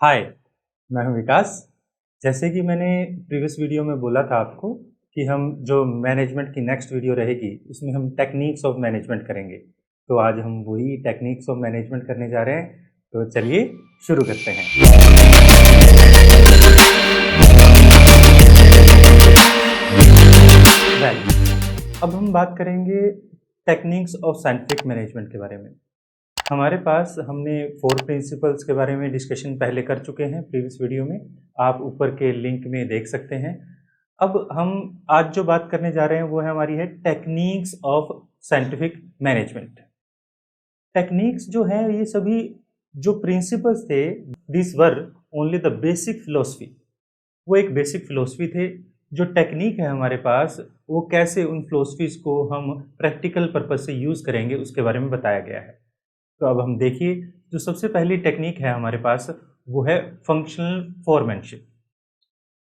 हाय, मैं हूं विकास। जैसे कि मैंने प्रीवियस वीडियो में बोला था आपको कि हम जो मैनेजमेंट की नेक्स्ट वीडियो रहेगी उसमें हम टेक्निक्स ऑफ मैनेजमेंट करेंगे। तो आज हम वही टेक्निक्स ऑफ मैनेजमेंट करने जा रहे हैं। तो चलिए शुरू करते हैं। अब हम बात करेंगे टेक्निक्स ऑफ साइंटिफिक मैनेजमेंट के बारे में। हमारे पास हमने 4 प्रिंसिपल्स के बारे में डिस्कशन पहले कर चुके हैं प्रीवियस वीडियो में। आप ऊपर के लिंक में देख सकते हैं। अब हम आज जो बात करने जा रहे हैं वो है हमारी है techniques of scientific management. Techniques जो हैं ये सभी जो प्रिंसिपल्स थे, this were only the basic philosophy. वो एक बेसिक फिलोसफी थे। जो टेक्निक है हमारे पास वो कैसे उन फिलोसफीज को हम प्रैक्टिकल पर्पज से यूज़ करेंगे उसके बारे में बताया गया है। तो अब हम देखिए, जो सबसे पहली टेक्निक है हमारे पास वो है फंक्शनल फोरमैनशिप।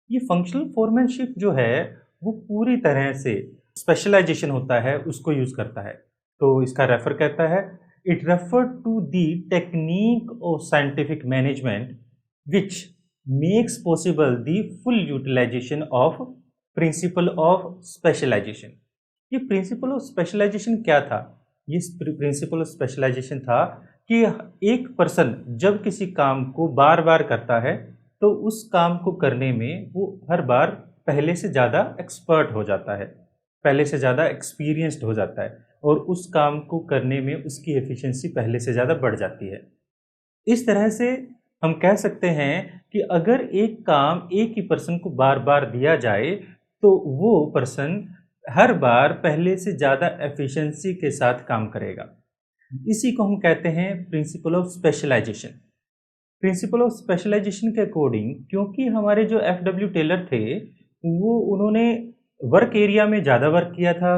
ये फंक्शनल फोरमैनशिप जो है वो पूरी तरह से स्पेशलाइजेशन होता है उसको यूज करता है। तो इसका रेफर कहता है, it refer to the technique of scientific management which makes possible the full utilization of principle of specialization. ये प्रिंसिपल ऑफ स्पेशलाइजेशन क्या था? ये प्रिंसिपल ऑफ स्पेशलाइजेशन था कि एक पर्सन जब किसी काम को बार बार करता है तो उस काम को करने में वो हर बार पहले से ज़्यादा एक्सपर्ट हो जाता है, पहले से ज़्यादा एक्सपीरियंस्ड हो जाता है और उस काम को करने में उसकी एफिशिएंसी पहले से ज़्यादा बढ़ जाती है। इस तरह से हम कह सकते हैं कि अगर एक काम एक ही पर्सन को बार बार दिया जाए तो वो पर्सन हर बार पहले से ज़्यादा एफिशिएंसी के साथ काम करेगा। इसी को हम कहते हैं principle of specialization. Principle of specialization के अकॉर्डिंग, क्योंकि हमारे जो एफ.डब्ल्यू. टेलर थे वो उन्होंने वर्क एरिया में ज़्यादा वर्क किया था।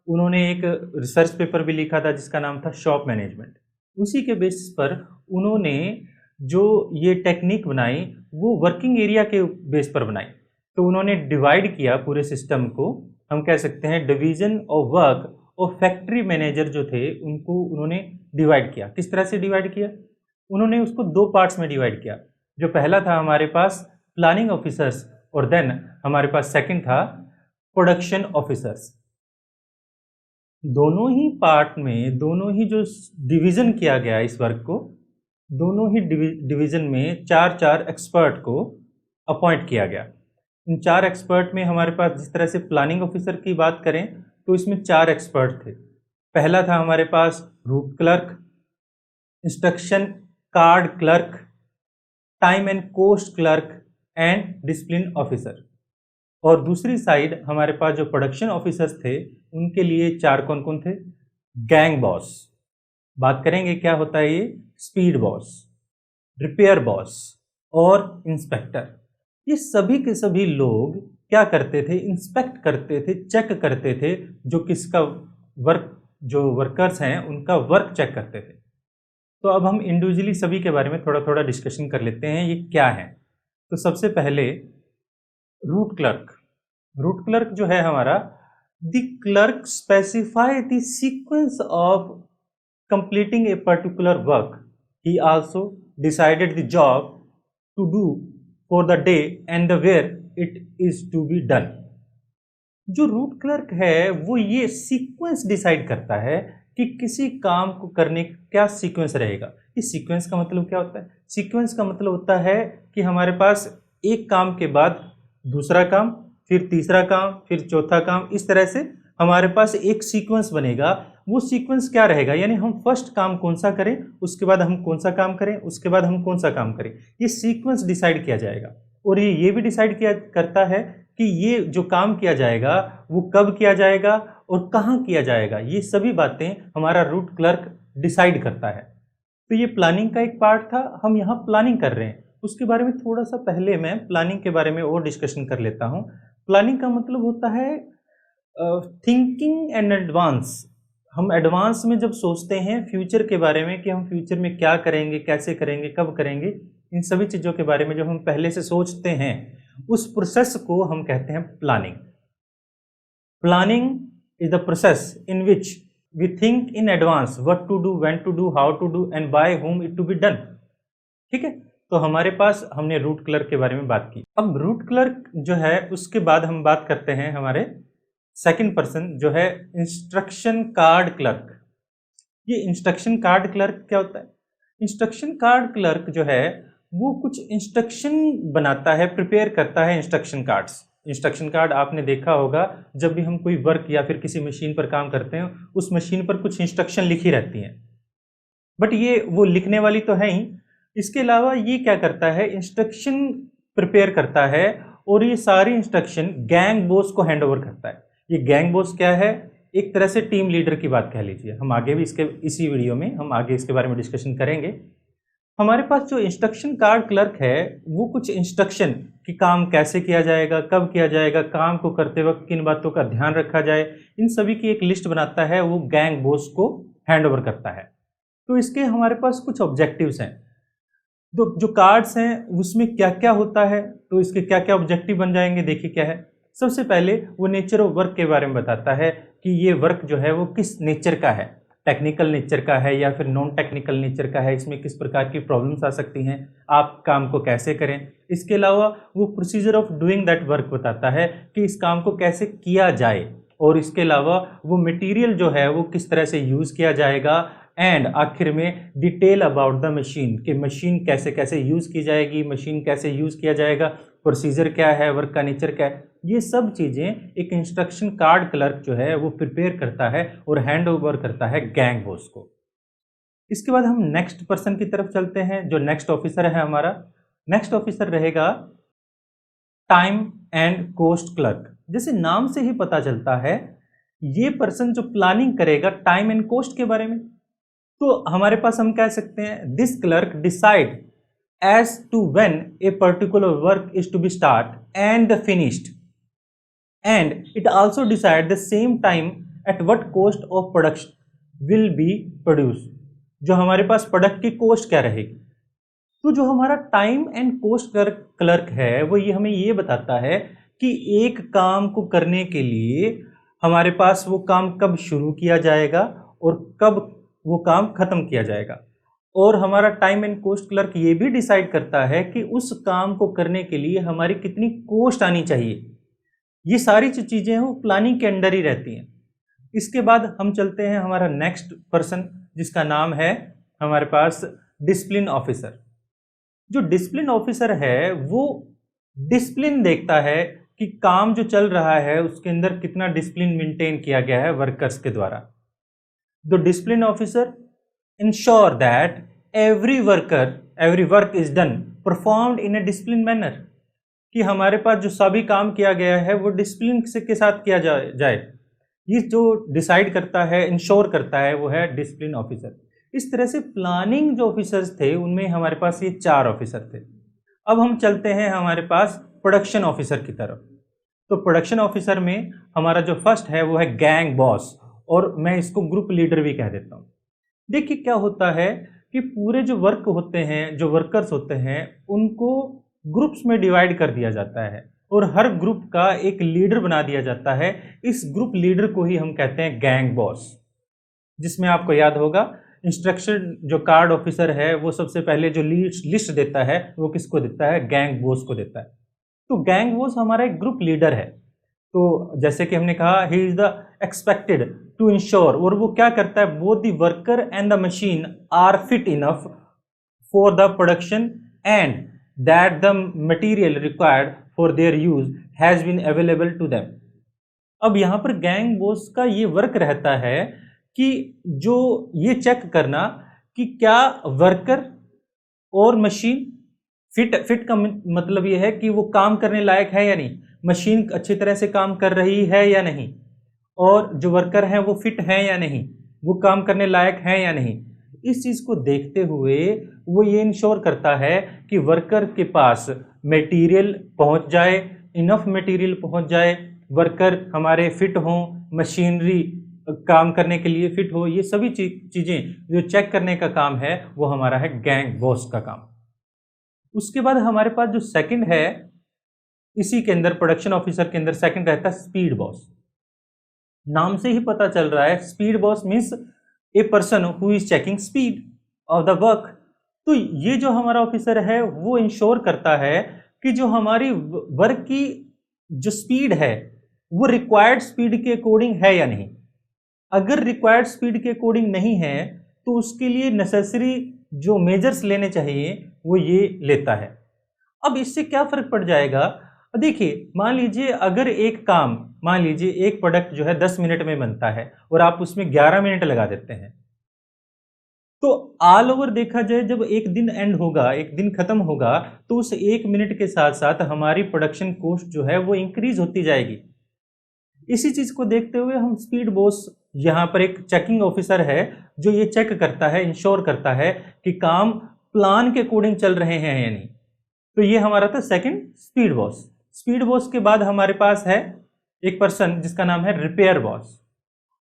उन्होंने एक रिसर्च पेपर भी लिखा था जिसका नाम था शॉप मैनेजमेंट। उसी के बेसिस पर उन्होंने जो ये टेक्निक बनाई वो वर्किंग एरिया के बेस पर बनाई। तो उन्होंने डिवाइड किया पूरे सिस्टम को। हम कह सकते हैं डिवीजन ऑफ वर्क और फैक्ट्री मैनेजर जो थे उनको उन्होंने डिवाइड किया। किस तरह से डिवाइड किया? उन्होंने उसको 2 पार्ट्स में डिवाइड किया। जो पहला था हमारे पास प्लानिंग ऑफिसर्स और देन हमारे पास सेकंड था प्रोडक्शन ऑफिसर्स। दोनों ही पार्ट में, दोनों ही जो डिवीजन किया गया इस वर्क को, दोनों ही डिवीजन में 4-4 एक्सपर्ट को अपॉइंट किया गया। इन 4 एक्सपर्ट में हमारे पास जिस तरह से प्लानिंग ऑफिसर की बात करें तो इसमें 4 एक्सपर्ट थे। पहला था हमारे पास route clerk, instruction card clerk, time and cost clerk and discipline officer. और दूसरी साइड हमारे पास जो प्रोडक्शन ऑफिसर्स थे उनके लिए 4 कौन कौन थे? गैंग बॉस, बात करेंगे क्या होता है ये, स्पीड बॉस, रिपेयर बॉस और इंस्पेक्टर। ये सभी के सभी लोग क्या करते थे? इंस्पेक्ट करते थे, चेक करते थे जो किसका वर्क, जो वर्कर्स हैं उनका वर्क चेक करते थे। तो अब हम इंडिविजुअली सभी के बारे में थोड़ा थोड़ा डिस्कशन कर लेते हैं ये क्या है। तो सबसे पहले रूट क्लर्क। रूट क्लर्क जो है हमारा, the clerk specify the sequence of completing a particular work. He also decided the job to do for the day and the where it is to be done. जो route clerk है वो ये sequence decide करता है कि किसी काम को करने का क्या सीक्वेंस रहेगा। इस सीक्वेंस का मतलब क्या होता है? सीक्वेंस का मतलब होता है कि हमारे पास एक काम के बाद दूसरा काम, फिर तीसरा काम, फिर चौथा काम, इस तरह से हमारे पास एक सीक्वेंस बनेगा। वो सीक्वेंस क्या रहेगा? यानी हम फर्स्ट काम कौन सा करें, उसके बाद हम कौन सा काम करें, उसके बाद हम कौन सा काम करें, ये सीक्वेंस डिसाइड किया जाएगा। और ये भी डिसाइड किया करता है कि ये जो काम किया जाएगा वो कब किया जाएगा और कहाँ किया जाएगा। ये सभी बातें हमारा रूट क्लर्क डिसाइड करता है। तो ये प्लानिंग का एक पार्ट था। हम यहाँ प्लानिंग कर रहे हैं, उसके बारे में थोड़ा सा पहले मैं प्लानिंग के बारे में और डिस्कशन कर लेता हूँ। प्लानिंग का मतलब होता है थिंकिंग एंड एडवांस। हम एडवांस में जब सोचते हैं फ्यूचर के बारे में कि हम फ्यूचर में क्या करेंगे, कैसे करेंगे, कब करेंगे, इन सभी चीज़ों के बारे में जब हम पहले से सोचते हैं उस प्रोसेस को हम कहते हैं planning. Planning is the process in which we think in advance what to do, when to do, how to do and by whom it to be done. ठीक है, तो हमारे पास हमने रूट क्लर्क के बारे में बात की। अब रूट क्लर्क जो है उसके बाद हम बात करते हैं हमारे सेकंड पर्सन जो है इंस्ट्रक्शन कार्ड क्लर्क। ये इंस्ट्रक्शन कार्ड क्लर्क क्या होता है? इंस्ट्रक्शन कार्ड क्लर्क जो है वो कुछ इंस्ट्रक्शन बनाता है, प्रिपेयर करता है इंस्ट्रक्शन कार्ड्स। इंस्ट्रक्शन कार्ड आपने देखा होगा, जब भी हम कोई वर्क या फिर किसी मशीन पर काम करते हैं उस मशीन पर कुछ इंस्ट्रक्शन लिखी रहती हैं, बट ये वो लिखने वाली तो है ही, इसके अलावा ये क्या करता है, इंस्ट्रक्शन प्रिपेयर करता है और ये सारी इंस्ट्रक्शन गैंग बॉस को हैंड ओवर करता है। ये गैंग बॉस क्या है? एक तरह से टीम लीडर की बात कह लीजिए। हम आगे भी इसी वीडियो में हम आगे इसके बारे में डिस्कशन करेंगे। हमारे पास जो इंस्ट्रक्शन कार्ड क्लर्क है वो कुछ इंस्ट्रक्शन कि काम कैसे किया जाएगा, कब किया जाएगा, काम को करते वक्त किन बातों का ध्यान रखा जाए, इन सभी की एक लिस्ट बनाता है, वो गैंग बॉस को हैंड ओवर करता है। तो इसके हमारे पास कुछ ऑब्जेक्टिव्स हैं। जो कार्ड्स हैं उसमें क्या क्या होता है, तो इसके क्या क्या ऑब्जेक्टिव बन जाएंगे, देखिए क्या है। सबसे पहले वो नेचर ऑफ वर्क के बारे में बताता है कि ये वर्क जो है वो किस नेचर का है, टेक्निकल नेचर का है या फिर नॉन टेक्निकल नेचर का है, इसमें किस प्रकार की प्रॉब्लम्स आ सकती हैं, आप काम को कैसे करें। इसके अलावा वो procedure of doing that work बताता है कि इस काम को कैसे किया जाए, और इसके अलावा वो मटेरियल जो है वो किस तरह से यूज़ किया जाएगा, एंड आखिर में डिटेल अबाउट द मशीन कि मशीन कैसे कैसे यूज़ की जाएगी, मशीन कैसे यूज़ किया जाएगा, प्रोसीजर क्या है, वर्क का नेचर क्या है। ये सब चीज़ें एक इंस्ट्रक्शन कार्ड क्लर्क जो है वो प्रिपेयर करता है और हैंड ओवर करता है गैंग बॉस को। इसके बाद हम नेक्स्ट पर्सन की तरफ चलते हैं। जो नेक्स्ट ऑफिसर है हमारा, नेक्स्ट ऑफिसर रहेगा टाइम एंड कोस्ट क्लर्क। जैसे नाम से ही पता चलता है ये पर्सन जो प्लानिंग करेगा टाइम एंड कोस्ट के बारे में। तो हमारे पास हम कह सकते हैं this clerk decide as to when a particular work is to be start and finished, and it also decide the same time at what cost of production will be produce. जो हमारे पास प्रोडक्ट की cost क्या रहेगी, तो जो हमारा time and coast clerk है वो ये हमें ये बताता है कि एक काम को करने के लिए हमारे पास वो काम कब शुरू किया जाएगा और कब वो काम खत्म किया जाएगा। और हमारा टाइम एंड कोस्ट क्लर्क ये भी डिसाइड करता है कि उस काम को करने के लिए हमारी कितनी कॉस्ट आनी चाहिए। ये सारी जो चीज़ें हैं वो प्लानिंग के अंडर ही रहती हैं। इसके बाद हम चलते हैं हमारा नेक्स्ट पर्सन जिसका नाम है हमारे पास डिसिप्लिन ऑफिसर। जो डिसिप्लिन ऑफिसर है वो डिसिप्लिन देखता है कि काम जो चल रहा है उसके अंदर कितना डिसिप्लिन मेंटेन किया गया है वर्कर्स के द्वारा। The discipline officer ensure that every work is done performed in a disciplined manner, कि हमारे पास जो सभी काम किया गया है वो डिसिप्लिन के साथ किया जाए। ये जो डिसाइड करता है, इंश्योर करता है, वो है डिसिप्लिन ऑफिसर। इस तरह से प्लानिंग जो ऑफिसर्स थे उनमें हमारे पास ये 4 ऑफिसर थे। अब हम चलते हैं हमारे पास प्रोडक्शन ऑफिसर की तरफ। तो प्रोडक्शन ऑफिसर में हमारा जो फर्स्ट है वो है गैंग बॉस, और मैं इसको ग्रुप लीडर भी कह देता हूँ। देखिए क्या होता है कि पूरे जो वर्क होते हैं, जो वर्कर्स होते हैं, उनको ग्रुप्स में डिवाइड कर दिया जाता है और हर ग्रुप का एक लीडर बना दिया जाता है। इस ग्रुप लीडर को ही हम कहते हैं गैंग बॉस, जिसमें आपको याद होगा इंस्ट्रक्शन जो कार्ड ऑफिसर है वो सबसे पहले जो लिस्ट देता है वो किसको देता है, गैंग बॉस को देता है। तो गैंग बॉस हमारा एक ग्रुप लीडर है। तो जैसे कि हमने कहा ही is the expected to ensure, और वो क्या करता है, both the worker and the machine are fit enough for the production and that the material required for their use has been available to them. अब यहाँ पर गैंग बॉस का ये वर्क रहता है कि जो ये चेक करना कि क्या वर्कर और मशीन फिट का मतलब ये है कि वो काम करने लायक है या नहीं, मशीन अच्छी तरह से काम कर रही है या नहीं, और जो वर्कर हैं वो फिट हैं या नहीं, वो काम करने लायक हैं या नहीं। इस चीज़ को देखते हुए वो ये इंश्योर करता है कि वर्कर के पास मटेरियल पहुंच जाए, इनफ मटेरियल पहुंच जाए, वर्कर हमारे फिट हों, मशीनरी काम करने के लिए फिट हो। ये सभी चीज़ें जो चेक करने का काम है वो हमारा है गैंग बॉस का काम। उसके बाद हमारे पास जो सेकंड है, इसी के अंदर प्रोडक्शन ऑफिसर के अंदर सेकंड रहता है स्पीड बॉस। नाम से ही पता चल रहा है speed boss means a person who is checking speed of the work. तो ये जो हमारा ऑफिसर है वो इंश्योर करता है कि जो हमारी वर्क की जो स्पीड है वो रिक्वायर्ड स्पीड के अकॉर्डिंग है या नहीं। अगर रिक्वायर्ड स्पीड के अकॉर्डिंग नहीं है तो उसके लिए नेसेसरी जो मेजर्स लेने चाहिए वो ये लेता है। अब इससे क्या फर्क पड़ जाएगा, देखिए मान लीजिए अगर एक काम, मान लीजिए एक प्रोडक्ट जो है 10 मिनट में बनता है और आप उसमें 11 मिनट लगा देते हैं, तो ऑल ओवर देखा जाए जब एक दिन एंड होगा, एक दिन खत्म होगा, तो उस एक मिनट के साथ साथ हमारी प्रोडक्शन कॉस्ट जो है वो इंक्रीज होती जाएगी। इसी चीज को देखते हुए हम स्पीड बॉस, यहाँ पर एक चेकिंग ऑफिसर है जो ये चेक करता है, इंश्योर करता है कि काम प्लान के अकॉर्डिंग चल रहे हैं या नहीं। तो ये हमारा था second speed boss. Speed boss के बाद हमारे पास है एक पर्सन जिसका नाम है रिपेयर बॉस।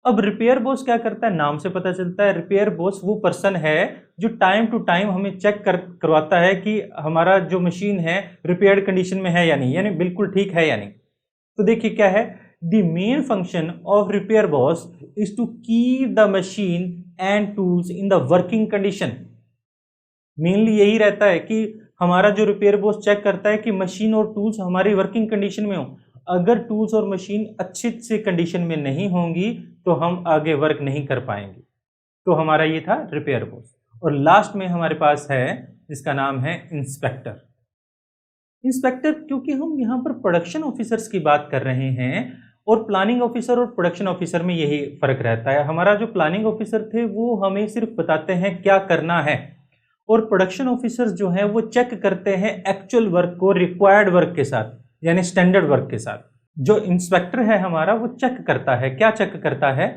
अब रिपेयर बॉस क्या करता है, नाम से पता चलता है रिपेयर बॉस वो पर्सन है जो टाइम टू टाइम हमें चेक करवाता है कि हमारा जो मशीन है रिपेयर्ड कंडीशन में है या नहीं, यानी बिल्कुल ठीक है या नहीं। तो देखिए क्या है, the main function of repair boss is to keep the machine and tools in the working condition. Mainly यही रहता है कि हमारा जो रिपेयर बॉस चेक करता है कि मशीन और टूल्स हमारी वर्किंग कंडीशन में हो। अगर टूल्स और मशीन अच्छी से कंडीशन में नहीं होंगी तो हम आगे वर्क नहीं कर पाएंगे। तो हमारा ये था रिपेयर बॉस। और लास्ट में हमारे पास है जिसका नाम है इंस्पेक्टर। इंस्पेक्टर, क्योंकि हम यहाँ पर प्रोडक्शन ऑफिसर्स की बात कर रहे हैं और प्लानिंग ऑफिसर और प्रोडक्शन ऑफिसर में यही फर्क रहता है। हमारा जो प्लानिंग ऑफिसर थे वो हमें सिर्फ बताते हैं क्या करना है, और प्रोडक्शन ऑफिसर्स जो हैं वो चेक करते हैं एक्चुअल वर्क को रिक्वायर्ड वर्क के साथ, यानी स्टैंडर्ड वर्क के साथ। जो इंस्पेक्टर है हमारा वो चेक करता है, क्या चेक करता है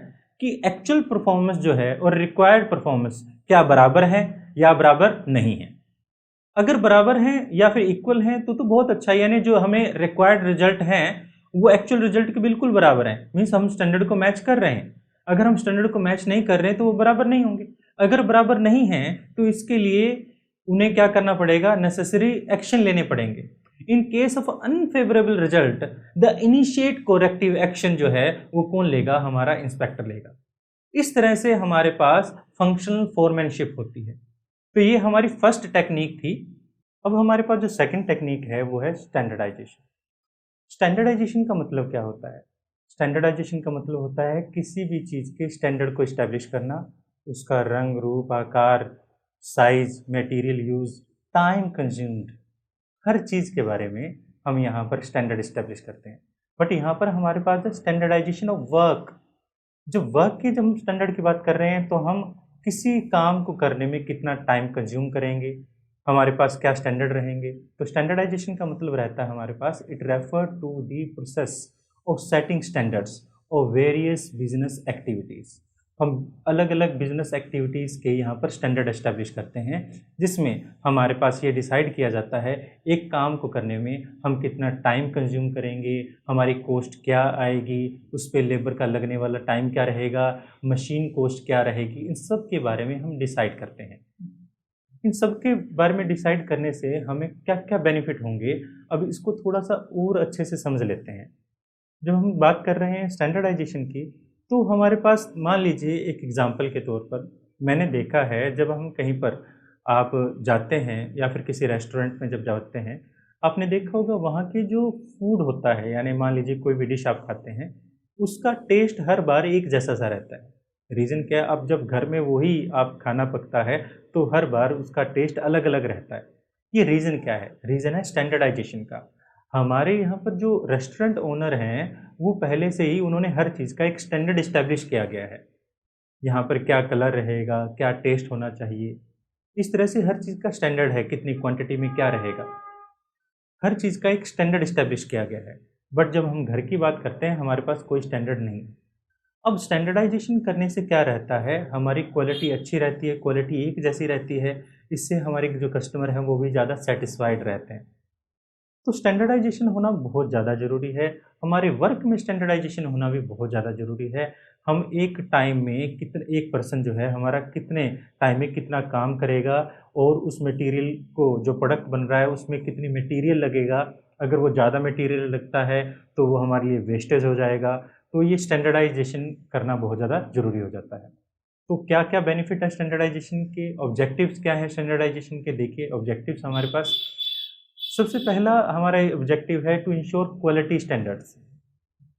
कि एक्चुअल परफॉर्मेंस जो है और रिक्वायर्ड परफॉर्मेंस क्या बराबर है या बराबर नहीं है। अगर बराबर हैं या फिर इक्वल हैं तो बहुत अच्छा, यानी जो हमें रिक्वायर्ड रिजल्ट हैं वो एक्चुअल रिजल्ट के बिल्कुल बराबर हैं, मीन्स हम स्टैंडर्ड को मैच कर रहे हैं। अगर हम स्टैंडर्ड को मैच नहीं कर रहे हैं तो वो बराबर नहीं होंगे। अगर बराबर नहीं हैं तो इसके लिए उन्हें क्या करना पड़ेगा, नेसेसरी एक्शन लेने पड़ेंगे। In case of unfavourable result the initiate corrective action जो है वो कौन लेगा, हमारा इंस्पेक्टर लेगा। इस तरह से हमारे पास फंक्शनल फोरमैनशिप होती है। तो ये हमारी फर्स्ट टेक्निक थी। अब हमारे पास जो सेकंड टेक्निक है वो है स्टैंडर्डाइजेशन। स्टैंडर्डाइजेशन का मतलब क्या होता है? स्टैंडर्डाइजेशन का मतलब होता है किसी भी चीज़ के स्टैंडर्ड को इस्टेब्लिश करना, उसका रंग, रूप, आकार, size, material use, time consumed, हर चीज़ के बारे में हम यहाँ पर स्टैंडर्ड इस्टेब्लिश करते हैं। बट यहाँ पर हमारे पास है स्टैंडर्डाइजेशन ऑफ वर्क। जो वर्क की जब हम स्टैंडर्ड की बात कर रहे हैं तो हम किसी काम को करने में कितना टाइम कंज्यूम करेंगे, हमारे पास क्या स्टैंडर्ड रहेंगे। तो स्टैंडर्डाइजेशन का मतलब रहता है हमारे पास, it refer to the process of setting standards of various business activities. हम अलग अलग बिजनेस एक्टिविटीज़ के यहाँ पर स्टैंडर्ड एस्टेब्लिश करते हैं, जिसमें हमारे पास ये डिसाइड किया जाता है एक काम को करने में हम कितना टाइम कंज्यूम करेंगे, हमारी कॉस्ट क्या आएगी, उस पर लेबर का लगने वाला टाइम क्या रहेगा, मशीन कॉस्ट क्या रहेगी, इन सब के बारे में हम डिसाइड करते हैं। इन सब के बारे में डिसाइड करने से हमें क्या क्या बेनिफिट होंगे, अब इसको थोड़ा सा और अच्छे से समझ लेते हैं। जब हम बात कर रहे हैं स्टैंडर्डाइजेशन की, तो हमारे पास मान लीजिए एक एग्जांपल के तौर पर मैंने देखा है, जब हम कहीं पर आप जाते हैं या फिर किसी रेस्टोरेंट में जब जाते हैं, आपने देखा होगा वहाँ के जो फूड होता है, यानी मान लीजिए कोई भी डिश आप खाते हैं, उसका टेस्ट हर बार एक जैसा सा रहता है। रीज़न क्या है, अब जब घर में वही आप खाना पकता है तो हर बार उसका टेस्ट अलग अलग रहता है। ये रीज़न क्या है? रीज़न है स्टैंडर्डाइजेशन का। हमारे यहाँ पर जो रेस्टोरेंट ओनर हैं वो पहले से ही उन्होंने हर चीज़ का एक स्टैंडर्ड इस्टेब्लिश किया गया है। यहाँ पर क्या कलर रहेगा, क्या टेस्ट होना चाहिए, इस तरह से हर चीज़ का स्टैंडर्ड है, कितनी क्वांटिटी में क्या रहेगा, हर चीज़ का एक स्टैंडर्ड इस्टेब्लिश किया गया है। बट जब हम घर की बात करते हैं हमारे पास कोई स्टैंडर्ड नहीं है। अब स्टैंडर्डाइजेशन करने से क्या रहता है, हमारी क्वालिटी अच्छी रहती है, क्वालिटी एक जैसी रहती है, इससे हमारे जो कस्टमर हैं वो भी ज़्यादा सेटिस्फाइड रहते हैं। तो स्टैंडर्डाइजेशन होना बहुत ज़्यादा ज़रूरी है। हमारे वर्क में स्टैंडर्डाइजेशन होना भी बहुत ज़्यादा ज़रूरी है। हम एक टाइम में कितने, एक पर्सन जो है हमारा कितने टाइम में कितना काम करेगा, और उस मटेरियल को, जो प्रोडक्ट बन रहा है उसमें कितनी मटेरियल लगेगा। अगर वो ज़्यादा मटेरियल लगता है तो वो हमारे लिए वेस्टेज हो जाएगा। तो ये स्टैंडर्डाइजेशन करना बहुत ज़्यादा ज़रूरी हो जाता है। तो क्या क्या बेनिफिट है स्टैंडर्डाइजेशन के, ऑब्जेक्टिव्स क्या है स्टैंडर्डाइजेशन के? देखिए ऑब्जेक्टिव्स हमारे पास, सबसे पहला हमारा ऑब्जेक्टिव है टू इंश्योर क्वालिटी स्टैंडर्ड्स।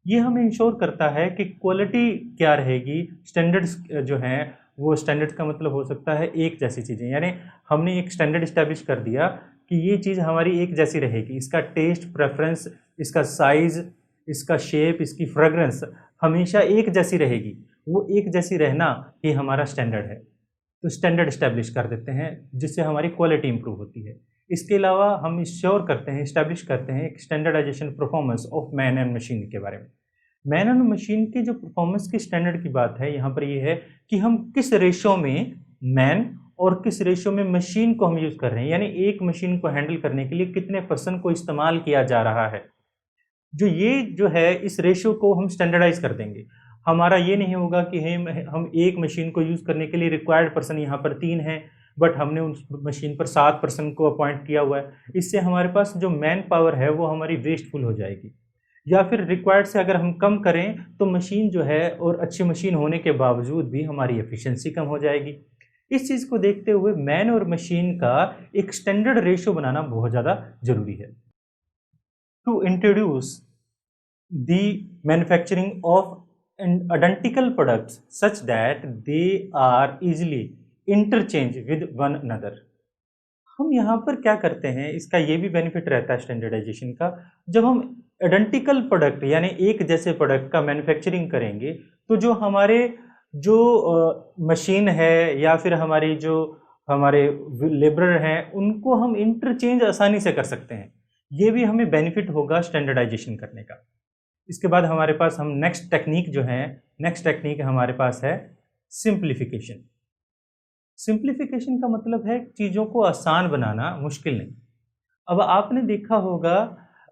ये हमें इंश्योर करता है कि क्वालिटी क्या रहेगी, स्टैंडर्ड्स जो हैं वो, स्टैंडर्ड्स का मतलब हो सकता है एक जैसी चीज़ें, यानी हमने एक स्टैंडर्ड इस्टेब्लिश कर दिया कि ये चीज़ हमारी एक जैसी रहेगी, इसका टेस्ट प्रेफरेंस, इसका साइज़, इसका शेप, इसकी फ्रेगरेंस हमेशा एक जैसी रहेगी। वो एक जैसी रहना ये हमारा स्टैंडर्ड है, तो स्टैंडर्ड इस्टेब्लिश कर देते हैं जिससे हमारी क्वालिटी इंप्रूव होती है। इसके अलावा हम इंश्योर करते हैं, इस्टेब्लिश करते हैं एक standardization performance of man and machine के बारे में। मैन एंड मशीन की जो परफॉर्मेंस की स्टैंडर्ड की बात है यहाँ पर ये है कि हम किस रेशो में मैन और किस रेशो में मशीन को हम यूज़ कर रहे हैं, यानी एक मशीन को हैंडल करने के लिए कितने पर्सन को इस्तेमाल किया जा रहा है। जो है इस रेशो को हम स्टैंडर्डाइज कर देंगे। हमारा ये नहीं होगा कि हम एक मशीन को यूज़ करने के लिए रिक्वायर्ड पर्सन यहाँ पर 3 हैं, बट हमने उस मशीन पर 7 पर्सन को अपॉइंट किया हुआ है। इससे हमारे पास जो मैन पावर है वो हमारी वेस्टफुल हो जाएगी। या फिर रिक्वायर्ड से अगर हम कम करें तो मशीन जो है, और अच्छी मशीन होने के बावजूद भी हमारी एफिशिएंसी कम हो जाएगी। इस चीज़ को देखते हुए मैन और मशीन का एक स्टैंडर्ड रेशो बनाना बहुत ज़्यादा ज़रूरी है। To introduce the manufacturing of identical products such that they are easily interchange with one another। हम यहाँ पर क्या करते हैं, इसका ये भी बेनिफिट रहता है स्टैंडर्डाइजेशन का। जब हम आइडेंटिकल प्रोडक्ट यानी एक जैसे प्रोडक्ट का मैन्युफैक्चरिंग करेंगे तो जो हमारे जो मशीन है या फिर हमारे लेबरर हैं उनको हम इंटरचेंज आसानी से कर सकते हैं। ये भी हमें बेनिफिट होगा स्टैंडर्डाइजेशन करने का। इसके बाद हमारे पास हम नेक्स्ट टेक्निक हमारे पास है सिंप्लीफिकेशन। सिंप्लीफिकेशन का मतलब है चीज़ों को आसान बनाना, मुश्किल नहीं। अब आपने देखा होगा,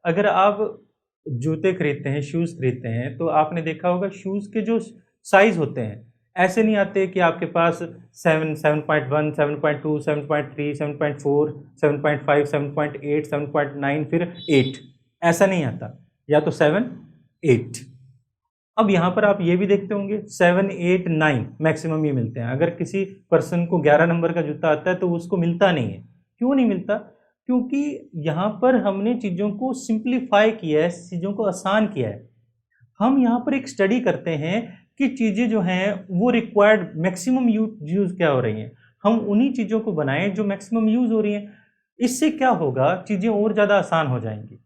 अगर आप जूते खरीदते हैं, शूज़ खरीदते हैं, तो आपने देखा होगा शूज़ के जो साइज़ होते हैं ऐसे नहीं आते कि आपके पास 7, 7.1, 7.2, 7.3, 7.4, 7.5, 7.8, 7.9 फिर 8, ऐसा नहीं आता, या तो 7, 8। अब यहाँ पर आप ये भी देखते होंगे 7, 8, 9 मैक्सिमम ये मिलते हैं। अगर किसी पर्सन को 11 नंबर का जूता आता है तो उसको मिलता नहीं है। क्यों नहीं मिलता? क्योंकि यहाँ पर हमने चीज़ों को सिंप्लीफाई किया है, चीज़ों को आसान किया है। हम यहाँ पर एक स्टडी करते हैं कि चीज़ें जो हैं वो रिक्वायर्ड मैक्सिमम यूज़ क्या हो रही हैं, हम उन्हीं चीज़ों को बनाएं जो मैक्सिमम यूज़ हो रही हैं। इससे क्या होगा, चीज़ें और ज़्यादा आसान हो जाएंगी,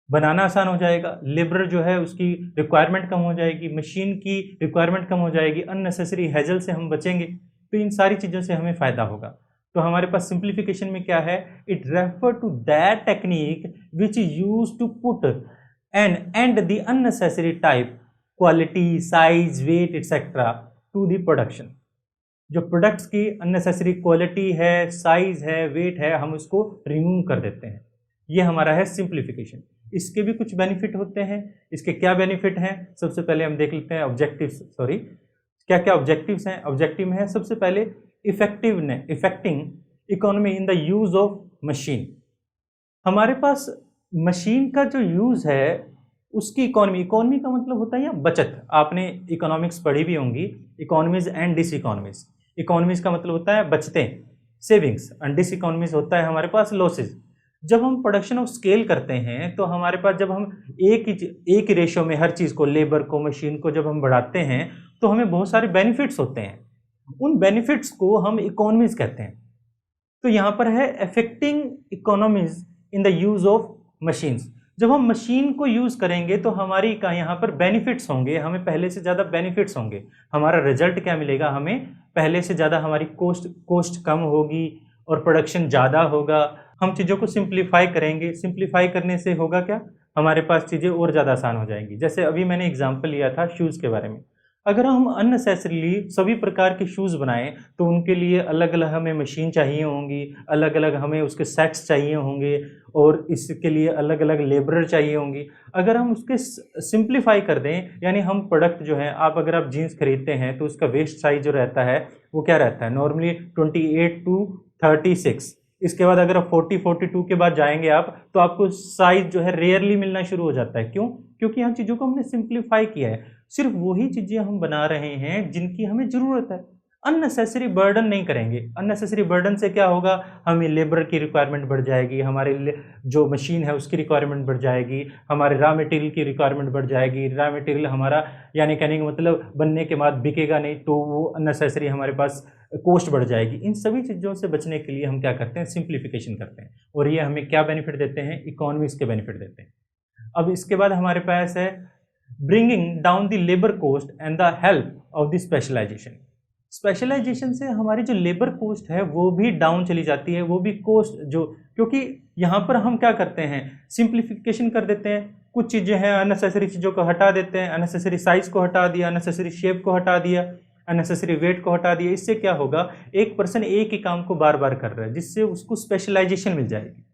बनाना आसान हो जाएगा, लेबर जो है उसकी रिक्वायरमेंट कम हो जाएगी, मशीन की रिक्वायरमेंट कम हो जाएगी, अननेसेसरी हैजल से हम बचेंगे। तो इन सारी चीज़ों से हमें फ़ायदा होगा। तो हमारे पास सिंप्लीफिकेशन में क्या है, it refer to that technique which is use to put end the unnecessary type, quality, size, weight etcetera to the production. जो प्रोडक्ट्स की अननेसेसरी क्वालिटी है, साइज है, वेट है, हम उसको रिमूव कर देते हैं। ये हमारा है सिंप्लीफिकेशन। इसके भी कुछ बेनिफिट होते हैं। इसके क्या बेनिफिट हैं, सबसे पहले हम देख लेते हैं ऑब्जेक्टिव्स। क्या क्या ऑब्जेक्टिव्स हैं। ऑब्जेक्टिव में है सबसे पहले affecting economy in the use of machine. हमारे पास मशीन का जो यूज है उसकी इकोनॉमी का मतलब होता है या बचत। आपने इकोनॉमिक्स पढ़ी भी होंगी, economies and diseconomies. Economies का मतलब होता है बचतें, सेविंग्स, एंड डिस इकोनॉमीज होता है हमारे पास लॉसेज। जब हम प्रोडक्शन ऑफ स्केल करते हैं तो हमारे पास, जब हम एक ही रेशो में हर चीज़ को, लेबर को, मशीन को जब हम बढ़ाते हैं तो हमें बहुत सारे बेनिफिट्स होते हैं। उन बेनिफिट्स को हम इकोनॉमीज कहते हैं। तो यहाँ पर है affecting economies in the use of machines. जब हम मशीन को यूज़ करेंगे तो हमारी का यहाँ पर बेनिफिट्स होंगे, हमें पहले से ज़्यादा बेनिफिट्स होंगे। हमारा रिजल्ट क्या मिलेगा, हमें पहले से ज़्यादा हमारी कोस्ट कम होगी और प्रोडक्शन ज़्यादा होगा। हम चीज़ों को सिंप्लीफाई करेंगे, सिंप्लीफाई करने से होगा क्या, हमारे पास चीज़ें और ज़्यादा आसान हो जाएंगी। जैसे अभी मैंने एग्जांपल लिया था शूज़ के बारे में। अगर हम अननेसेसरीली सभी प्रकार के शूज़ बनाएं तो उनके लिए अलग अलग हमें मशीन चाहिए होंगी, अलग अलग हमें उसके सेट्स चाहिए होंगे, और इसके लिए अलग अलग लेबरर चाहिए होंगी। अगर हम उसके सिंप्लीफाई कर दें, यानी हम प्रोडक्ट जो है, अगर आप जीन्स खरीदते हैं तो उसका वेस्ट साइज जो रहता है वो क्या रहता है, नॉर्मली 28 to 36। इसके बाद अगर आप 40-42 के बाद जाएंगे आप, तो आपको साइज जो है रेयरली मिलना शुरू हो जाता है। क्यों? क्योंकि यहाँ चीज़ों को हमने सिंप्लीफाई किया है। सिर्फ वही चीज़ें हम बना रहे हैं जिनकी हमें ज़रूरत है। अननेसेसरी बर्डन नहीं करेंगे। अननेसेसरी बर्डन से क्या होगा, हमें लेबर की रिक्वायरमेंट बढ़ जाएगी, हमारे जो मशीन है उसकी रिक्वायरमेंट बढ़ जाएगी, हमारे रॉ मटेरियल की रिक्वायरमेंट बढ़ जाएगी। रॉ मटेरियल हमारा यानी कहने का मतलब बनने के बाद बिकेगा नहीं, तो वो अननेसेसरी हमारे पास कॉस्ट बढ़ जाएगी। इन सभी चीज़ों से बचने के लिए हम क्या करते हैं, सिंप्लीफिकेशन करते हैं, और ये हमें क्या बेनिफिट देते हैं, इकोनॉमिक्स के बेनिफिट देते हैं। अब इसके बाद हमारे पास है bringing down the labour cost and the help of the specialization. Specialization से हमारी जो लेबर कॉस्ट है वो भी डाउन चली जाती है, वो भी कॉस्ट जो, क्योंकि यहाँ पर हम क्या करते हैं, सिंप्लीफिकेशन कर देते हैं, कुछ चीज़ें हैं अननेसेसरी चीज़ों को हटा देते हैं, अननेसेसरी साइज को हटा दिया, अननेसेसरी शेप को हटा दिया, अननेसेसरी वेट को हटा दिया। इससे क्या होगा, एक पर्सन एक ही काम को बार बार कर रहा है, जिससे उसको स्पेशलाइजेशन मिल जाएगी।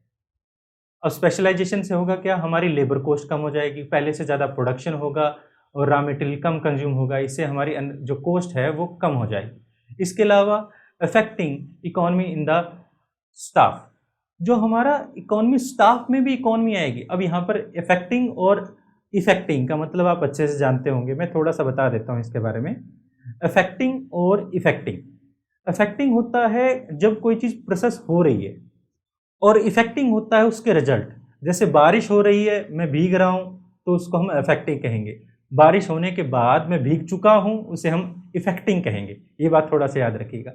और स्पेशलाइजेशन से होगा क्या, हमारी लेबर कॉस्ट कम हो जाएगी, पहले से ज़्यादा प्रोडक्शन होगा और रॉ मटेरियल कम कंज्यूम होगा, इससे हमारी जो कॉस्ट है वो कम हो जाएगी। इसके अलावा affecting economy in the staff, जो हमारा इकोनॉमी स्टाफ में भी इकोनॉमी आएगी। अब यहाँ पर इफेक्टिंग और इफेक्टिंग का मतलब आप अच्छे से जानते होंगे, मैं थोड़ा सा बता देता हूँ इसके बारे में। अफेक्टिंग और इफेक्टिंग, अफेक्टिंग होता है जब कोई चीज़ प्रोसेस हो रही है, और इफेक्टिंग होता है उसके रिजल्ट। जैसे बारिश हो रही है, मैं भीग रहा हूँ, तो उसको हम इफेक्टिंग कहेंगे। बारिश होने के बाद मैं भीग चुका हूँ, उसे हम इफेक्टिंग कहेंगे। ये बात थोड़ा सा याद रखिएगा।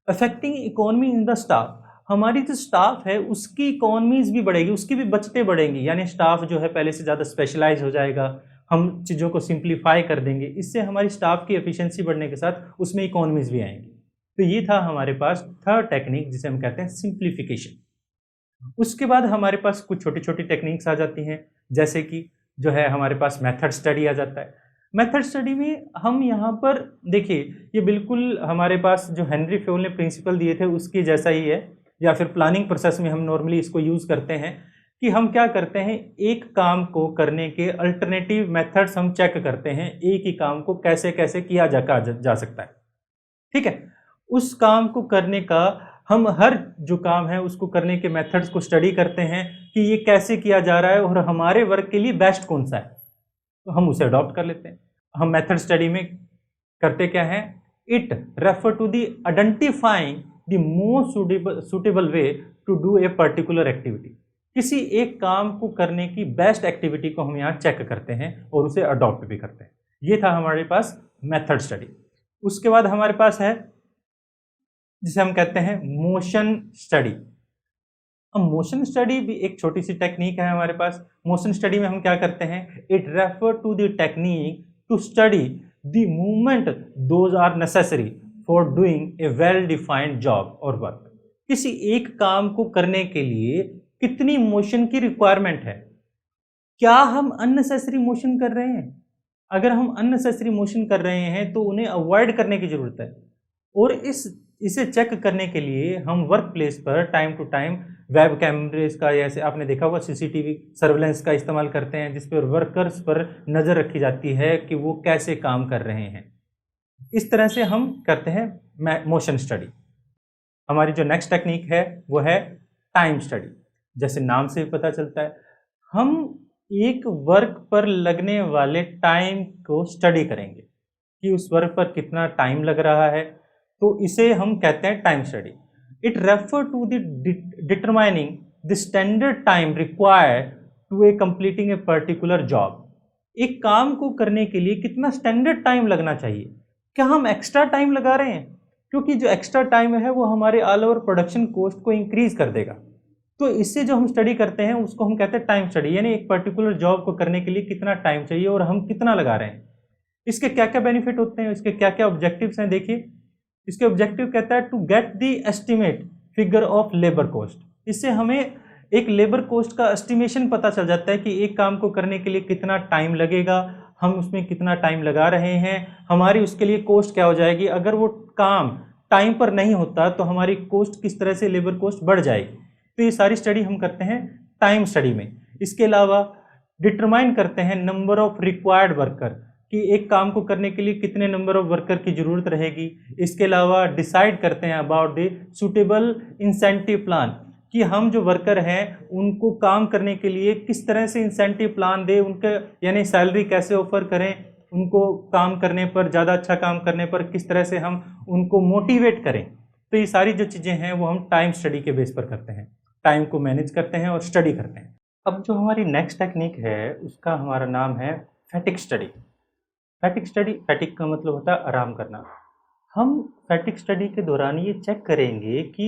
Affecting economy in the staff, हमारी जो स्टाफ है उसकी इकोनॉमीज भी बढ़ेगी, उसकी भी बचतें बढ़ेंगी, यानी स्टाफ जो है पहले से ज़्यादा स्पेशलाइज हो जाएगा, हम चीज़ों को सिंप्लीफाई कर देंगे, इससे हमारी स्टाफ की एफिशिएंसी बढ़ने के साथ उसमें इकोनॉमीज भी आएंगी। तो ये था हमारे पास थर्ड टेक्निक जिसे हम कहते हैं सिंप्लीफिकेशन। उसके बाद हमारे पास कुछ छोटी छोटी टेक्निक्स आ जाती हैं, जैसे कि जो है हमारे पास मेथड स्टडी आ जाता है। मेथड स्टडी में हम यहाँ पर देखिए, ये बिल्कुल हमारे पास जो हेनरी फ्योल ने प्रिंसिपल दिए थे उसके जैसा ही है, या फिर प्लानिंग प्रोसेस में हम नॉर्मली इसको यूज़ करते हैं कि हम क्या करते हैं, एक काम को करने के अल्टरनेटिव मेथड्स हम चेक करते हैं, एक ही काम को कैसे कैसे किया जा सकता है। ठीक है, उस काम को करने का हम हर जो काम है उसको करने के मेथड्स को स्टडी करते हैं कि ये कैसे किया जा रहा है और हमारे वर्क के लिए बेस्ट कौन सा है, तो हम उसे अडॉप्ट कर लेते हैं। हम मेथड स्टडी में करते क्या है, it refer to the identifying the most suitable way to do a particular activity. किसी एक काम को करने की बेस्ट एक्टिविटी को हम यहाँ चेक करते हैं और उसे अडॉप्ट भी करते हैं। ये था हमारे पास मेथड स्टडी। उसके बाद हमारे पास है जिसे हम कहते हैं मोशन स्टडी। अब मोशन स्टडी भी एक छोटी सी टेक्निक है हमारे पास। मोशन स्टडी में हम क्या करते हैं, it refer to the technique to study the movement those are necessary for doing a well defined job और वर्क। किसी एक काम को करने के लिए कितनी मोशन की रिक्वायरमेंट है, क्या हम अननेसेसरी मोशन कर रहे हैं। अगर हम अननेसेसरी मोशन कर रहे हैं तो उन्हें अवॉइड करने की जरूरत है, और इसे चेक करने के लिए हम वर्क प्लेस पर टाइम टू टाइम वेब कैमरेज का, जैसे आपने देखा होगा सीसीटीवी सर्वेलेंस का इस्तेमाल करते हैं, जिस पर वर्कर्स पर नज़र रखी जाती है कि वो कैसे काम कर रहे हैं। इस तरह से हम करते हैं मोशन स्टडी। हमारी जो नेक्स्ट टेक्निक है वो है टाइम स्टडी। जैसे नाम से पता चलता है, हम एक वर्क पर लगने वाले टाइम को स्टडी करेंगे कि उस वर्क पर कितना टाइम लग रहा है, तो इसे हम कहते हैं time study. It refer to the determining the standard time required to a completing a particular job. एक काम को करने के लिए कितना स्टैंडर्ड टाइम लगना चाहिए, क्या हम एक्स्ट्रा टाइम लगा रहे हैं, क्योंकि जो एक्स्ट्रा टाइम है वो हमारे ऑल ओवर प्रोडक्शन कॉस्ट को इंक्रीज कर देगा। तो इससे जो हम स्टडी करते हैं उसको हम कहते हैं टाइम स्टडी, यानी एक पर्टिकुलर जॉब को करने के लिए कितना टाइम चाहिए और हम कितना लगा रहे हैं। इसके क्या क्या बेनिफिट होते हैं, इसके क्या क्या ऑब्जेक्टिव्स हैं। देखिए, इसके ऑब्जेक्टिव कहता है to get the estimate figure of labour cost. इससे हमें एक लेबर कॉस्ट का एस्टिमेशन पता चल जाता है कि एक काम को करने के लिए कितना टाइम लगेगा, हम उसमें कितना टाइम लगा रहे हैं, हमारी उसके लिए कॉस्ट क्या हो जाएगी। अगर वो काम टाइम पर नहीं होता तो हमारी कॉस्ट किस तरह से, लेबर कॉस्ट बढ़ जाएगी। तो ये सारी स्टडी हम करते हैं टाइम स्टडी में। इसके अलावा डिटरमाइन करते हैं नंबर ऑफ रिक्वायर्ड वर्कर, कि एक काम को करने के लिए कितने नंबर ऑफ वर्कर की जरूरत रहेगी। इसके अलावा डिसाइड करते हैं about the suitable incentive plan, कि हम जो वर्कर हैं उनको काम करने के लिए किस तरह से इंसेंटिव प्लान दें, उनका यानी सैलरी कैसे ऑफर करें, उनको काम करने पर, ज़्यादा अच्छा काम करने पर किस तरह से हम उनको मोटिवेट करें। तो ये सारी जो चीज़ें हैं वो हम टाइम स्टडी के बेस पर करते हैं, टाइम को मैनेज करते हैं और स्टडी करते हैं। अब जो हमारी नेक्स्ट टेक्निक है उसका हमारा नाम है fatigue study. Fatigue study, fatigue का मतलब होता है आराम करना। हम फैटिग स्टडी के दौरान ये चेक करेंगे कि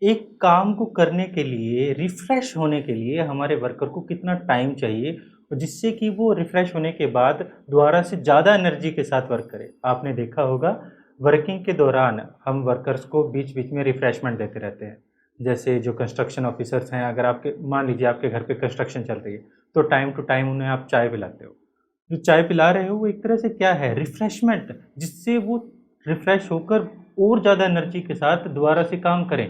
एक काम को करने के लिए, रिफ्रेश होने के लिए हमारे वर्कर को कितना टाइम चाहिए, और जिससे कि वो रिफ्रेश होने के बाद दोबारा से ज़्यादा एनर्जी के साथ वर्क करे। आपने देखा होगा वर्किंग के दौरान हम वर्कर्स को बीच बीच में रिफ्रेशमेंट देते रहते हैं। जैसे जो कंस्ट्रक्शन ऑफिसर्स हैं, अगर आपके मान लीजिए आपके घर पे कंस्ट्रक्शन चल रही है, तो टाइम टू टाइम उन्हें आप चाय पिलाते हो। जो चाय पिला रहे हो वो एक तरह से क्या है, रिफ्रेशमेंट, जिससे वो रिफ्रेश होकर और ज़्यादा एनर्जी के साथ दोबारा से काम करें।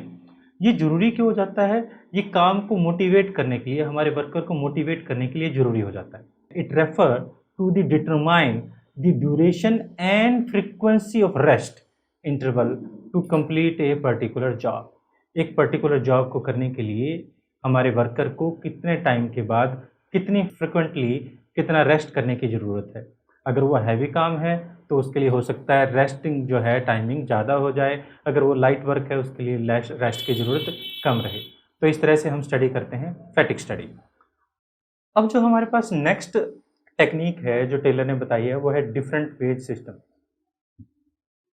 ये ज़रूरी क्यों हो जाता है? ये काम को मोटिवेट करने के लिए, हमारे वर्कर को मोटिवेट करने के लिए ज़रूरी हो जाता है। It refer to the determine the duration and frequency of rest interval to complete a particular job. एक पर्टिकुलर जॉब को करने के लिए हमारे वर्कर को कितने टाइम के बाद, कितनी फ्रिक्वेंटली, कितना रेस्ट करने की ज़रूरत है। अगर वो हैवी काम है तो उसके लिए हो सकता है रेस्टिंग जो है टाइमिंग ज़्यादा हो जाए, अगर वो लाइट वर्क है उसके लिए रेस्ट की ज़रूरत कम रहे। तो इस तरह से हम स्टडी करते हैं फैटिग स्टडी। अब जो हमारे पास नेक्स्ट टेक्निक है जो टेलर ने बताई है वो है different wage system.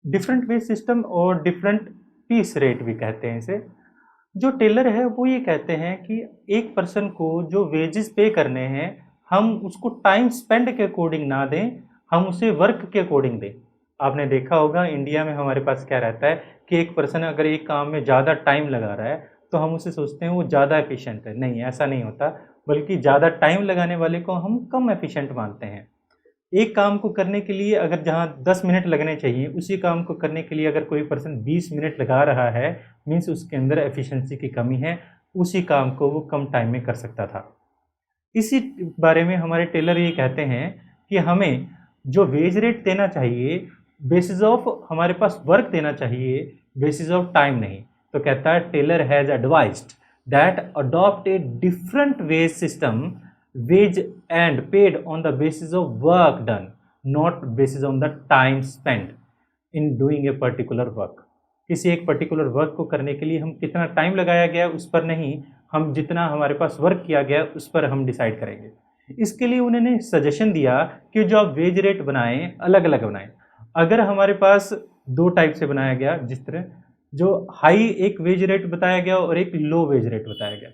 Different wage system और डिफरेंट पीस रेट भी कहते हैं इसे। जो टेलर है वो ये कहते हैं कि एक पर्सन को जो वेजेस पे करने हैं, हम उसको टाइम स्पेंड के अकॉर्डिंग ना दें, हम उसे वर्क के अकॉर्डिंग दें। आपने देखा होगा इंडिया में हमारे पास क्या रहता है कि एक पर्सन अगर एक काम में ज़्यादा टाइम लगा रहा है तो हम उसे सोचते हैं वो ज़्यादा एफिशिएंट है। नहीं, ऐसा नहीं होता, बल्कि ज़्यादा टाइम लगाने वाले को हम कम एफिशिएंट मानते हैं। एक काम को करने के लिए अगर जहाँ 10 मिनट लगने चाहिए, उसी काम को करने के लिए अगर कोई पर्सन 20 मिनट लगा रहा है, मीन्स उसके अंदर एफिशिएंसी की कमी है, उसी काम को वो कम टाइम में कर सकता था। इसी बारे में हमारे टेलर ये कहते हैं कि हमें जो वेज रेट देना चाहिए बेसिस ऑफ हमारे पास वर्क देना चाहिए, बेसिस ऑफ टाइम नहीं। तो कहता है Taylor has advised that adopt a different wage system, wage and paid on the basis of work done, not basis on the time spend in doing a particular work. किसी एक particular work को करने के लिए हम कितना time लगाया गया उस पर नहीं, हम जितना हमारे पास वर्क किया गया उस पर हम डिसाइड करेंगे। इसके लिए उन्होंने सजेशन दिया कि जो आप वेज रेट बनाएं अलग अलग बनाएं। अगर हमारे पास दो टाइप से बनाया गया, जिस तरह जो हाई एक वेज रेट बताया गया और एक लो वेज रेट बताया गया।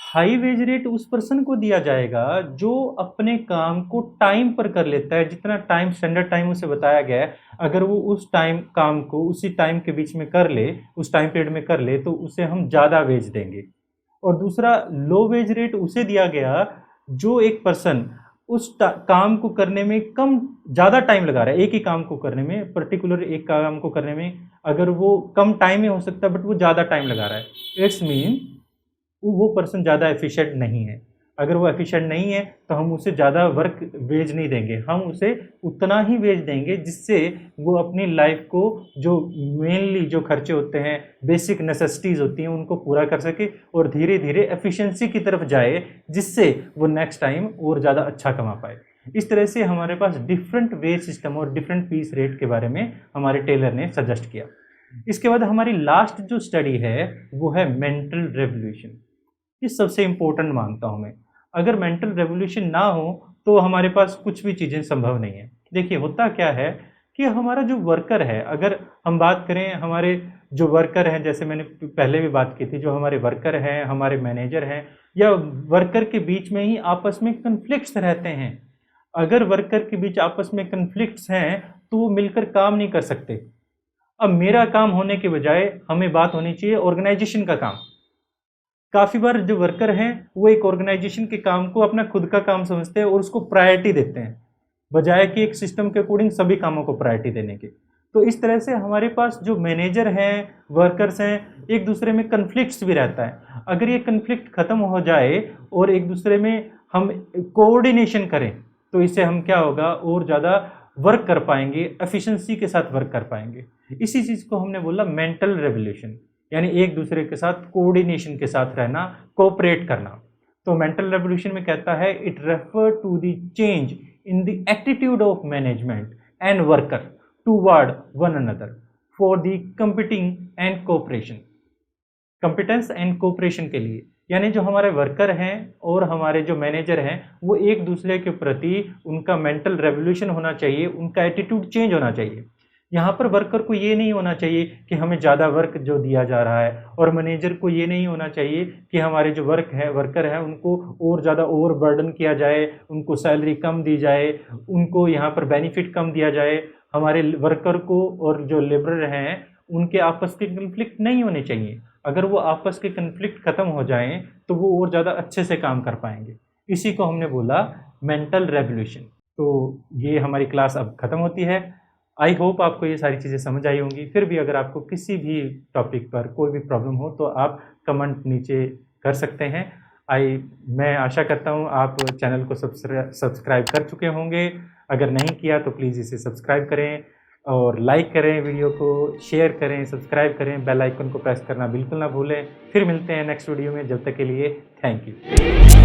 हाई वेज रेट उस पर्सन को दिया जाएगा जो अपने काम को टाइम पर कर लेता है, जितना टाइम स्टैंडर्ड टाइम उसे बताया गया है, अगर वो उस टाइम काम को उसी टाइम के बीच में कर ले, उस टाइम पीरियड में कर ले, तो उसे हम ज़्यादा वेज देंगे। और दूसरा लो वेज रेट उसे दिया गया जो एक पर्सन उस काम को करने में कम ज़्यादा टाइम लगा रहा है, एक ही काम को करने में, पर्टिकुलर एक काम को करने में अगर वो कम टाइम में हो सकता है बट वो ज़्यादा टाइम लगा रहा है, इट्स मीन वो पर्सन ज़्यादा एफिशिएंट नहीं है। अगर वो एफिशिएंट नहीं है तो हम उसे ज़्यादा वर्क वेज नहीं देंगे, हम उसे उतना ही वेज देंगे जिससे वो अपनी लाइफ को, जो मेनली जो खर्चे होते हैं, बेसिक नेसेसिटीज़ होती हैं, उनको पूरा कर सके और धीरे धीरे एफिशिएंसी की तरफ जाए, जिससे वो नेक्स्ट टाइम और ज़्यादा अच्छा कमा पाए। इस तरह से हमारे पास डिफरेंट वेज सिस्टम और डिफरेंट पीस रेट के बारे में हमारे टेलर ने सजेस्ट किया। इसके बाद हमारी लास्ट जो स्टडी है वो है मेंटल रेवोल्यूशन। ये सबसे इम्पोर्टेंट मानता हूँ मैं। अगर मेंटल रेवोल्यूशन ना हो तो हमारे पास कुछ भी चीज़ें संभव नहीं है। देखिए होता क्या है कि हमारा जो वर्कर है, अगर हम बात करें हमारे जो वर्कर हैं, जैसे मैंने पहले भी बात की थी, जो हमारे वर्कर हैं, हमारे मैनेजर हैं, या वर्कर के बीच में ही आपस में कन्फ्लिक्ट्स रहते हैं। अगर वर्कर के बीच आपस में कन्फ्लिक्ट्स हैं तो वो मिलकर काम नहीं कर सकते। अब मेरा काम होने के बजाय हमें बात होनी चाहिए ऑर्गेनाइजेशन का काम। काफ़ी बार जो वर्कर हैं वो एक ऑर्गेनाइजेशन के काम को अपना खुद का काम समझते हैं और उसको प्रायोरिटी देते हैं, बजाय कि एक सिस्टम के अकॉर्डिंग सभी कामों को प्रायोरिटी देने के। तो इस तरह से हमारे पास जो मैनेजर हैं, वर्कर्स हैं, एक दूसरे में कन्फ्लिक्ट्स भी रहता है। अगर ये कन्फ्लिक्ट ख़त्म हो जाए और एक दूसरे में हम कोऑर्डिनेशन करें तो इससे हम क्या होगा, और ज़्यादा वर्क कर पाएंगे, एफिशिएंसी के साथ वर्क कर पाएंगे। इसी चीज़ को हमने बोला मेंटल रेवोल्यूशन, यानी एक दूसरे के साथ कोऑर्डिनेशन के साथ रहना, कोऑपरेट करना। तो मेंटल रेवोल्यूशन में कहता है it refer to the change in the attitude of management and worker toward one another for the competing and cooperation। Competence and cooperation के लिए, यानी जो हमारे वर्कर हैं और हमारे जो मैनेजर हैं वो एक दूसरे के प्रति उनका मेंटल रेवोल्यूशन होना चाहिए, उनका एटीट्यूड चेंज होना चाहिए। यहाँ पर वर्कर को ये नहीं होना चाहिए कि हमें ज़्यादा वर्क जो दिया जा रहा है, और मैनेजर को ये नहीं होना चाहिए कि हमारे जो वर्कर हैं उनको और ज़्यादा ओवर बर्डन किया जाए, उनको सैलरी कम दी जाए, उनको यहाँ पर बेनिफिट कम दिया जाए। हमारे वर्कर को और जो लेबरर हैं उनके आपस के कन्फ्लिक्ट नहीं होने चाहिए। अगर वो आपस के कन्फ्लिक्ट ख़त्म हो जाएं तो वो और ज़्यादा अच्छे से काम कर पाएंगे। इसी को हमने बोला मेंटल रेवोल्यूशन। तो ये हमारी क्लास अब ख़त्म होती है। आई होप आपको ये सारी चीज़ें समझ आई होंगी। फिर भी अगर आपको किसी भी टॉपिक पर कोई भी प्रॉब्लम हो तो आप कमेंट नीचे कर सकते हैं। मैं आशा करता हूँ आप चैनल को सब्सक्राइब कर चुके होंगे। अगर नहीं किया तो प्लीज़ इसे सब्सक्राइब करें और लाइक करें, वीडियो को शेयर करें, सब्सक्राइब करें, बेल आइकन को प्रेस करना बिल्कुल ना भूलें। फिर मिलते हैं नेक्स्ट वीडियो में, जब तक के लिए थैंक यू।